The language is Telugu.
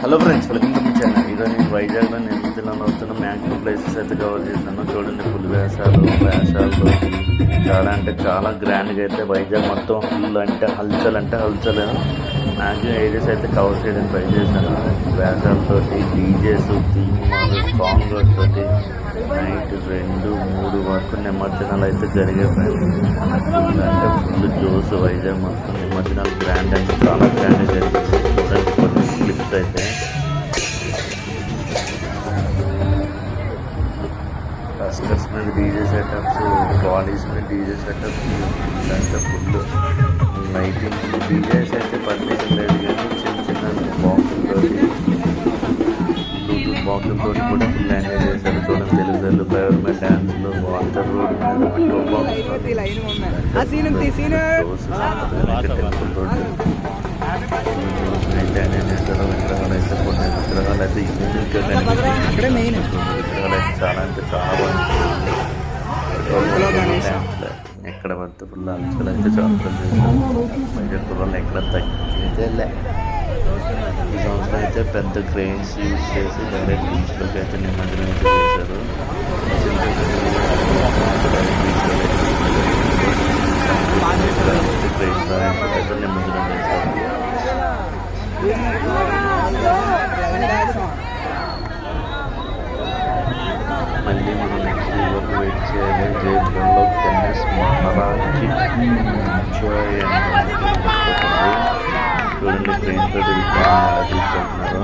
Hello friends, welcome to my channel. ఈరోజు నేను వైజాగ్లో నిర్మించడంలో అవుతున్న మ్యాక్సిమం ప్లేసెస్ అయితే కవర్ చేశాను. చూడండి, ఫుల్ వేషాలు చాలా అంటే చాలా గ్రాండ్గా అయితే వైజాగ్ మొత్తం ఫుల్ అంటే హల్చల్ మ్యాక్సిమం ఏరియాస్ అయితే కవర్ చేయడానికి ట్రై చేశాను. వేషాలతోటి, డీజేస్, థీమ్ సాంగ్స్ తోటి నైట్ 2-3 వరకు నిమజ్జనాలు అయితే జరిగాయి ఫ్రెండ్స్. ఫుల్ అంటే ఫుల్ జోస్ వైజాగ్ మొత్తం నిమజ్జనాలు గ్రాండ్ అంటే చాలా గ్రాండ్గా జరిగింది. చూడండి కొన్ని క్లిప్స్ అయితే టస్కర్స్ మీద డీజే సెటప్స్, బాడీస్ మీద డీజే సెటప్స్ అంటే ఫుల్ లైటింగ్. డీజేస్ అయితే పర్మిషన్ లేదు కానీ చిన్న బాక్సులతో కూడా ఫుల్ ఎంజాయ్ చేశారు. చూడండి, తెలుగు పేరు మీద డ్యాన్స్లు, వాటర్ రోడ్ అయితే విగ్రహాలు అయితే కొన్ని విగ్రహాలు అయితే యూనిక్గా విగ్రహాలు అయితే చాలా అంటే చాలా బాగుంటుంది. ఎక్కడ పడితే ఫుల్ అలసలు అయితే చాలా చేశారు. కుర్రలు ఎక్కడ తగ్గితే ఈ సంవత్సరం అయితే పెద్ద క్రెయిన్స్ యూజ్ చేసి డైరెక్ట్ బీచ్లోకి అయితే నిమజ్జనం అయితే చేశారు. క్రెయిన్స్లో అయితే నిమజ్జనం చేశారు. మళ్ళీ మనం నెక్స్ట్ వరకు వెయిట్ చేయాలి. జైపూర్లో కెన్నెస్ మహారాజ్కి చూడండి, ట్రైన్తో తీసుకెళ్తున్నారు.